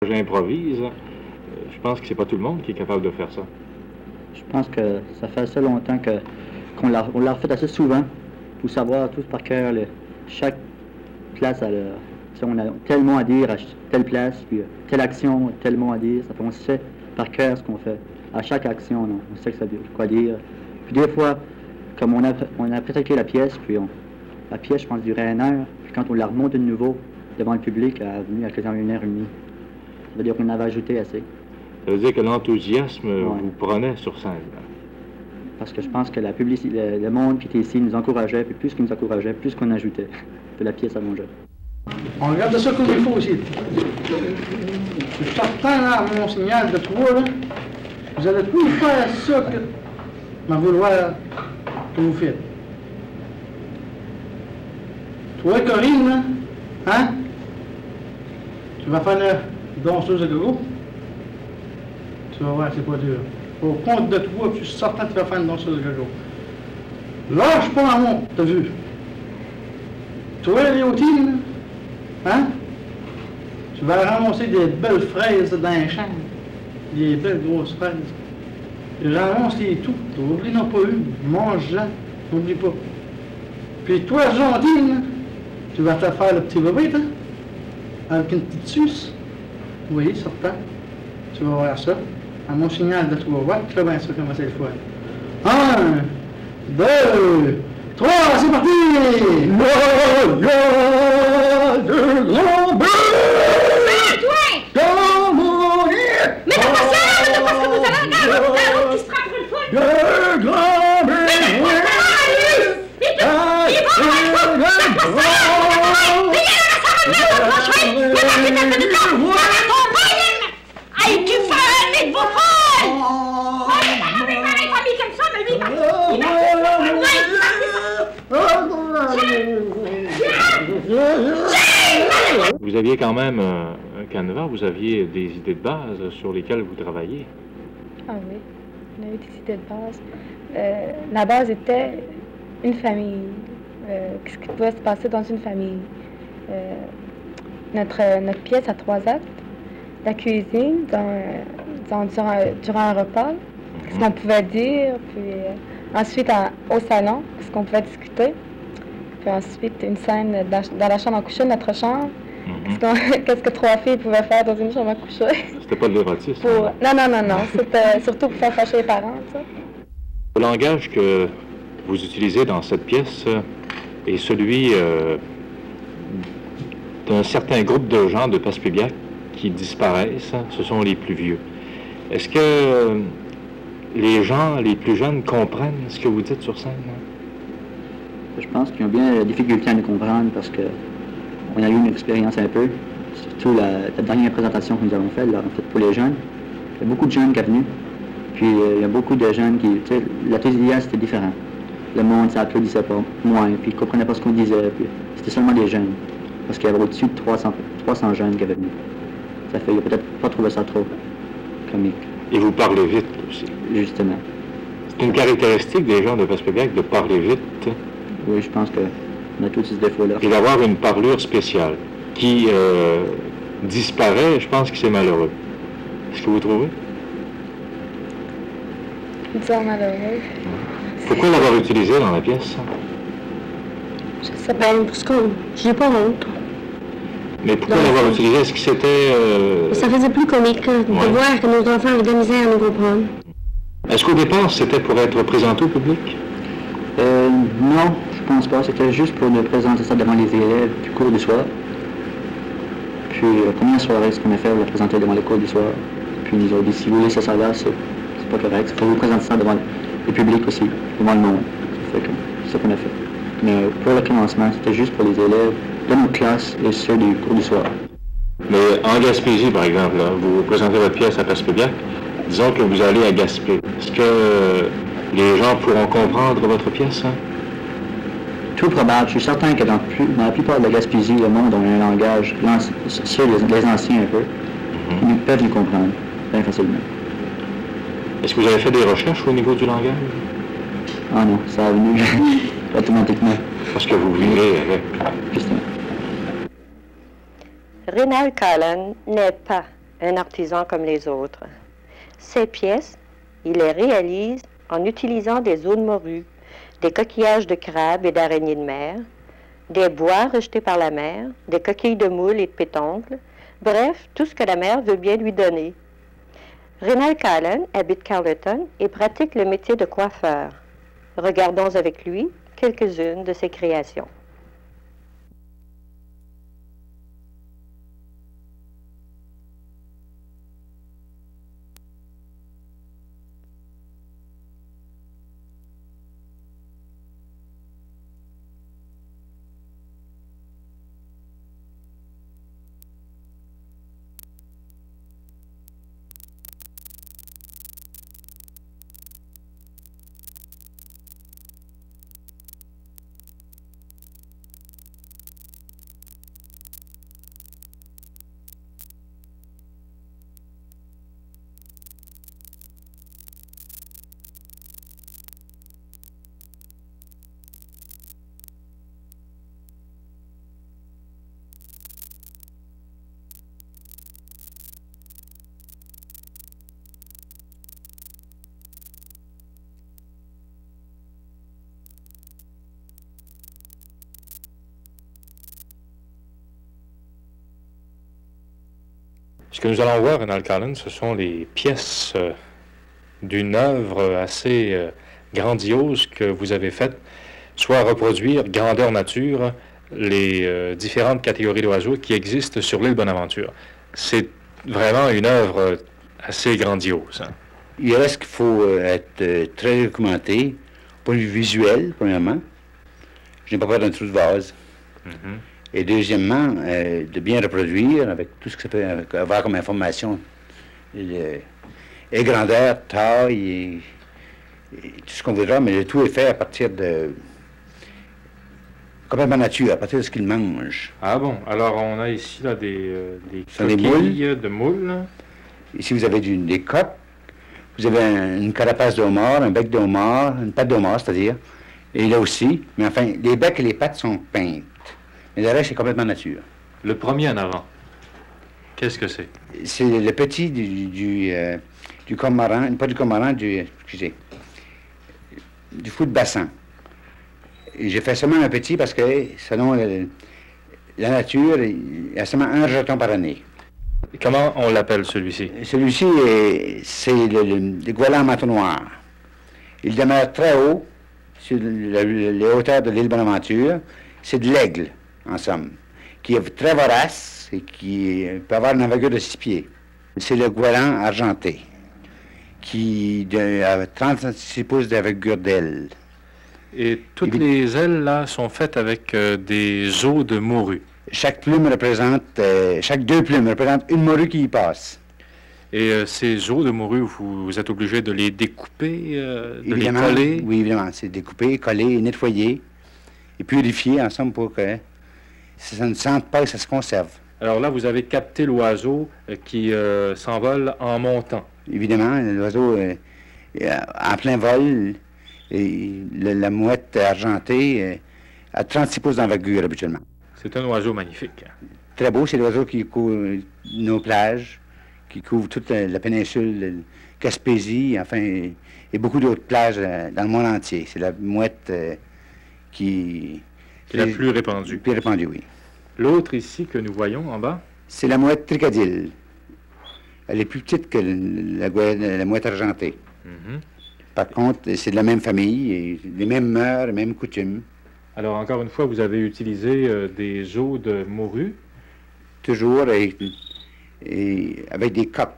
J'improvise. Je pense que c'est pas tout le monde qui est capable de faire ça. Je pense que ça fait assez longtemps qu'on l'a refait assez souvent pour savoir tous par cœur. Chaque place, on a tel mot à dire à telle place, puis telle action, tel mot à dire. Ça fait, on sait par cœur ce qu'on fait. À chaque action, on sait que ça veut quoi dire. Puis des fois, comme on a pratiqué la pièce, puis la pièce, je pense, durait 1 heure. Puis quand on la remonte de nouveau devant le public, elle est venue à quasiment 1 heure et demie. Ça veut dire qu'on avait ajouté assez. Ça veut dire que l'enthousiasme vous prenait sur scène. Parce que je pense que la publicité, le monde qui était ici nous encourageait, puis plus qu'ils nous encourageaient, plus qu'on ajoutait, que la pièce allongeait. On regarde ça comme il faut aussi. Je suis certain, là, à mon signal de 3, là, vous allez tout faire ça que ma vouloir que vous faites. Toi, Corinne, là, hein? Tu vas faire la danseuse de gros? Tu vas voir, c'est pas dur. Au compte de 3, je suis certain que tu vas faire une danseuse de gros. Lâche pas en monte, t'as vu? Toi, Léotine, hein? Tu vas ramasser des belles fraises dans les champs. Des belles grosses fraises. Tu ramasses les tout. T'oublies non pas une. Mange-en. N'oublie pas. Puis toi, Gentine, tu vas te faire le petit bébé, hein? Avec une petite suce. Oui, certain. Tu vas voir ça. À mon signal de 3 watts, tu vas bien ça comment c'est le fois. 1, 2, 3, c'est parti! De grand dans mon lit! Mais t'as pas ça, mais t'as pas ce que vous allez regarder la route qui se prend pour une foule! De grand Vous aviez quand même un canevas, vous aviez des idées de base sur lesquelles vous travaillez. Ah oui, on a eu des idées de base. La base était une famille. Qu'est-ce qui pouvait se passer dans une famille? Notre pièce à 3 actes, la cuisine durant un repas, ce qu'on pouvait dire, puis ensuite au salon, ce qu'on pouvait discuter, puis ensuite une scène dans la chambre à coucher, notre chambre, qu'est-ce que 3 filles pouvaient faire dans une chambre à coucher. C'était pas de l'érotisme. Non, c'était surtout pour faire fâcher les parents, ça. Le langage que vous utilisez dans cette pièce est celui d'un certain groupe de gens de Passepébiac qui disparaissent. Ce sont les plus vieux. Est-ce que les gens, les plus jeunes, comprennent ce que vous dites sur scène? Je pense qu'ils ont bien la difficulté à nous comprendre parce qu'on a eu une expérience un peu, surtout la dernière présentation que nous avons faite, en fait, pour les jeunes. Il y a beaucoup de jeunes qui sont venus, puis il y a beaucoup de jeunes qui, tu sais, l'atelier c'était différent. Le monde, ça applaudissait pas, moins, puis ils ne comprenaient pas ce qu'on disait, puis c'était seulement des jeunes, parce qu'il y avait au-dessus de 300 jeunes qui avaient venu. Ça fait, ils n'ont peut-être pas trouvé ça trop comique. Et vous parlez vite aussi. Justement. C'est une caractéristique des gens de Passepébiac de parler vite. Oui, je pense qu'on a tous ce défaut-là. Et d'avoir une parlure spéciale qui disparaît, je pense que c'est malheureux. Est-ce que vous trouvez? Disons malheureux. Pourquoi l'avoir utilisé dans la pièce? Je sais pas, parce que j'ai pas honte. Mais pourquoi l'avoir utilisé? Est-ce que c'était... Ça faisait plus comique de voir que nos enfants avaient de la misère à nous comprendre. Est-ce qu'au départ, c'était pour être présenté au public? Non, je pense pas. C'était juste pour nous présenter ça devant les élèves du cours du soir. Puis la première soirée, ce qu'on a fait, on l'a présenté devant les cours du soir. Puis ils nous ont dit, si vous laissez ça là, c'est pas correct. Il faut vous présenter ça devant le public aussi, devant le monde. C'est ça qu'on a fait. Mais pour le commencement, c'était juste pour les élèves de notre classe et ceux du cours du soir. Mais en Gaspésie, par exemple, là, vous présentez votre pièce à Passepébiac, disons que vous allez à Gaspé. Est-ce que les gens pourront comprendre votre pièce? Hein? Tout probable. Je suis certain que dans la plupart de la Gaspésie, le monde a un langage, ceux les anciens un peu, ils peuvent nous comprendre bien facilement. Est-ce que vous avez fait des recherches au niveau du langage? Ah non, ça a venu automatiquement. Parce que vous vivez avec. Justement. Rénal Callan n'est pas un artisan comme les autres. Ces pièces, il les réalise en utilisant des os de morue, des coquillages de crabes et d'araignées de mer, des bois rejetés par la mer, des coquilles de moules et de pétoncles, bref, tout ce que la mer veut bien lui donner. Rénal Callen habite Carleton et pratique le métier de coiffeur. Regardons avec lui quelques-unes de ses créations. Ce que nous allons voir, Rénal Callen, ce sont les pièces d'une œuvre assez grandiose que vous avez faite, soit reproduire grandeur nature les différentes catégories d'oiseaux qui existent sur l'île Bonaventure. C'est vraiment une œuvre assez grandiose. Hein? Il reste qu'il faut être très documenté, point de vue visuel, premièrement. Je n'ai pas peur d'un trou de vase. Mm-hmm. Et deuxièmement, de bien reproduire avec tout ce que ça peut avoir comme information. Et grandeur, taille, et tout ce qu'on voudra, mais le tout est fait à partir de... complètement nature, à partir de ce qu'il mange. Ah bon? Alors on a ici là, des coquilles de moules. Ici vous avez des coques, vous avez une carapace de homard, un bec de homard, une patte de homard, c'est-à-dire, et là aussi, mais enfin, les becs et les pattes sont peintes. Mais le reste, c'est complètement nature. Le premier en avant, qu'est-ce que c'est? C'est le petit du cormoran, pas du cormoran, excusez, du fou de bassin. Et j'ai fait seulement un petit parce que, selon la nature, il y a seulement un rejeton par année. Et comment on l'appelle, celui-ci? Celui-ci, c'est le goéland manteau noir. Il demeure très haut, sur les hauteurs de l'île Bonaventure. C'est de l'aigle, en somme, qui est très vorace et qui peut avoir une envergure de 6 pieds. C'est le goéland argenté, qui a 36 pouces d'envergure d'aile. Et toutes les ailes, là, sont faites avec des os de morue. Chaque plume représente, chaque 2 plumes représentent une morue qui y passe. Et ces os de morue, vous êtes obligé de les découper, de évidemment, les coller? Oui, évidemment. C'est découpé, collé, nettoyé et purifié, en somme, pour que ça ne sente pas et ça se conserve. Alors là, vous avez capté l'oiseau qui s'envole en montant. Évidemment, l'oiseau en plein vol, et la mouette argentée a 36 pouces d'envergure habituellement. C'est un oiseau magnifique. Très beau, c'est l'oiseau qui couvre nos plages, qui couvre toute la péninsule Gaspésie, enfin, et beaucoup d'autres plages dans le monde entier. C'est la mouette qui est la plus répandue. Plus répandue, oui. L'autre ici que nous voyons en bas? C'est la mouette tricadile. Elle est plus petite que la mouette argentée. Mm-hmm. Par contre, c'est de la même famille, et les mêmes mœurs, les mêmes coutumes. Alors, encore une fois, vous avez utilisé des os de morue? Toujours, et avec des coques.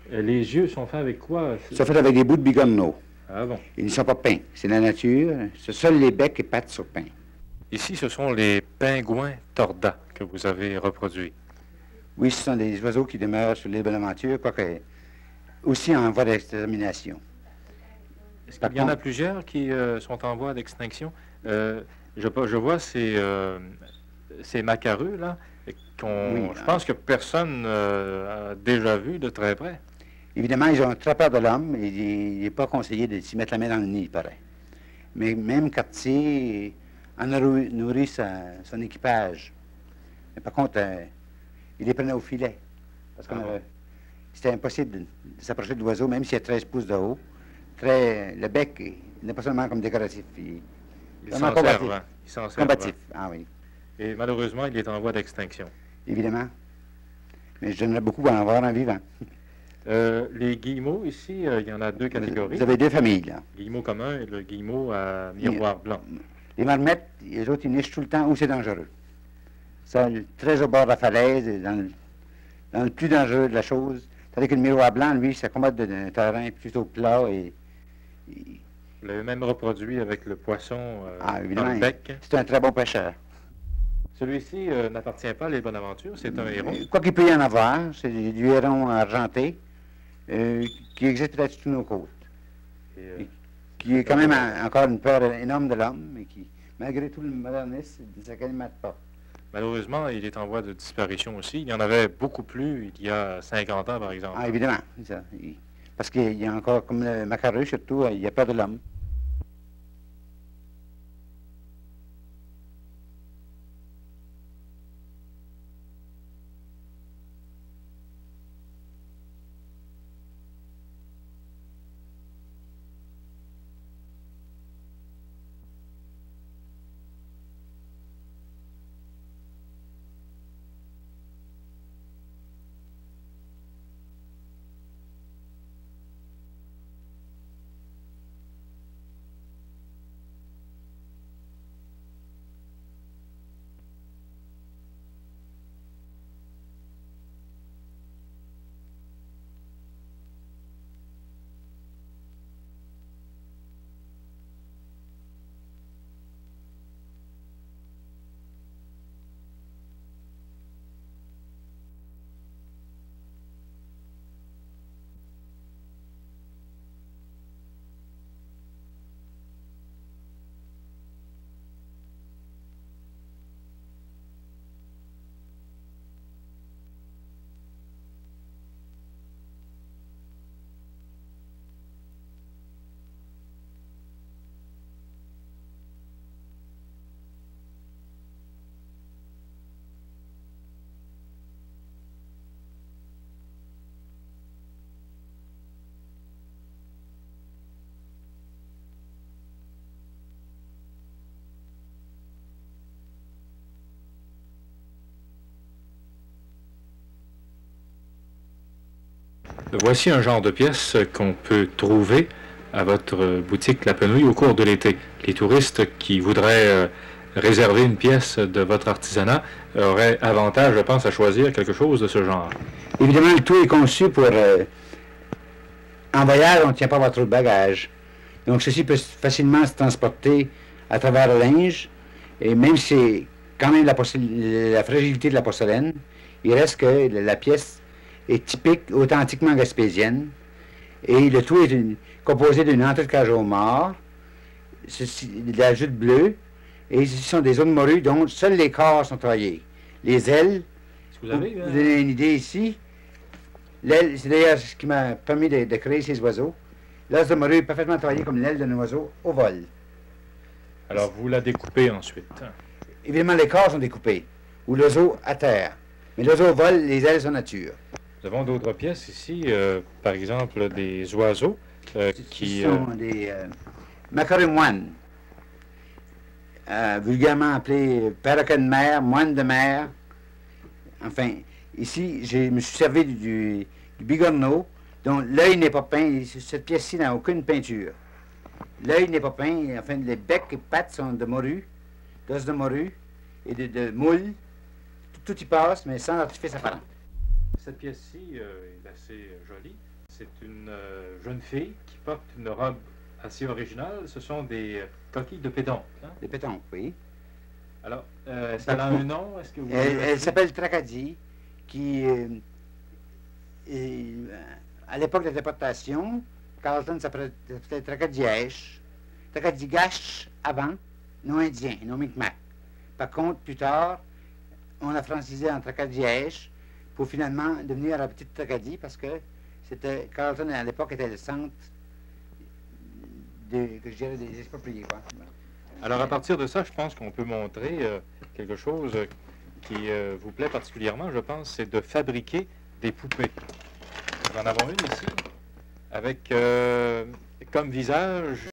Les yeux sont faits avec quoi? Ils sont faits avec des bouts de bigorneau. Ah bon? Ils ne sont pas peints. C'est la nature. C'est seuls les becs et pattes sont peints. Ici, ce sont les pingouins tordas que vous avez reproduits. Oui, ce sont des oiseaux qui demeurent sur l'île Bonaventure, quoique aussi en voie d'extermination. Est-ce qu'il y en a plusieurs qui sont en voie d'extinction? Je vois ces macareux, là, oui, je pense que personne a déjà vu de très près. Évidemment, ils ont très peur de l'homme et il n'est pas conseillé de s'y mettre la main dans le nid, il paraît. Mais même Cartier en a nourri son équipage. Mais par contre, il les prenait au filet. Parce qu'on c'était impossible de s'approcher de l'oiseau, même s'il y a 13 pouces de haut. Le bec n'est pas seulement comme décoratif, Il vraiment s'en combatif. sert, hein. Il s'en sert, Combatif, ah oui, Et malheureusement, il est en voie d'extinction. évidemment. Mais je donnerais beaucoup à en avoir un vivant. Les guillemots, ici, il y en a deux catégories. Vous avez deux familles, là. Le guillemot commun et le guillemot à miroir blanc. Les marmettes, les autres, ils nichent tout le temps où c'est dangereux. Ça, très au bord de la falaise, et dans le plus dangereux de la chose. Tandis que le miroir blanc, lui, ça combat d'un terrain plutôt plat et Vous l'avez même reproduit avec le poisson dans évidemment, le bec. c'est un très bon pêcheur. Celui-ci n'appartient pas à l'île Bonaventure, c'est un héron. Quoi qu'il peut y en avoir, c'est du héron argenté qui existe peut-être sur nos côtes. Qui est quand même encore une peur énorme de l'homme, mais qui, malgré tout le modernisme, ne s'acclimate pas. Malheureusement, il est en voie de disparition aussi. Il y en avait beaucoup plus il y a 50 ans, par exemple. Ah, évidemment. Ça. Parce qu'il y a encore, comme le macareux surtout, il y a peur de l'homme. Voici un genre de pièce qu'on peut trouver à votre boutique La Penouille au cours de l'été. Les touristes qui voudraient réserver une pièce de votre artisanat auraient avantage, je pense, à choisir quelque chose de ce genre. Évidemment, le tout est conçu pour... en voyage, on ne tient pas votre bagage. Donc, ceci peut facilement se transporter à travers le linge. Et même si c'est quand même la fragilité de la porcelaine, il reste que la pièce est typique, authentiquement gaspésienne. Et le tout est composé d'une entrée de cage au mort, de la jute bleue, et ce sont des os de morue dont seuls les corps sont travaillés. Les ailes, Vous avez une idée ici. L'aile, c'est d'ailleurs ce qui m'a permis de créer ces oiseaux. L'os de morue est parfaitement travaillé comme l'aile d'un oiseau au vol. Alors, vous la découpez ensuite. Évidemment, les corps sont découpés, ou l'oiseau à terre. Mais l'oiseau au vol, les ailes sont nature. Nous avons d'autres pièces ici, par exemple des oiseaux qui... Ce sont des macareux moines, vulgairement appelés perroquets de mer, moines de mer. Enfin, ici, je me suis servi du bigorneau, dont l'œil n'est pas peint. Cette pièce-ci n'a aucune peinture. L'œil n'est pas peint, enfin, les becs et pattes sont de morue, d'os de morue et de moule. Tout y passe, mais sans artifice apparent. Cette pièce-ci est assez jolie. C'est une jeune fille qui porte une robe assez originale. Ce sont des coquilles de pédoncle. Hein? Des pétoncles, oui. Alors, est-ce qu'elle a un nom? Est-ce que vous Elle s'appelle Tracadie, qui, à l'époque de la déportation, Carleton s'appelait Tracadièche. Tracadigache avant, non indien, non micmac. Par contre, plus tard, on l'a francisé en Tracadièche pour finalement devenir la petite Tracadie parce que c'était Carleton à l'époque était le centre que je dirais des expropriés, quoi. Alors, à partir de ça, je pense qu'on peut montrer quelque chose qui vous plaît particulièrement, je pense, c'est de fabriquer des poupées. en avons une ici, avec comme visage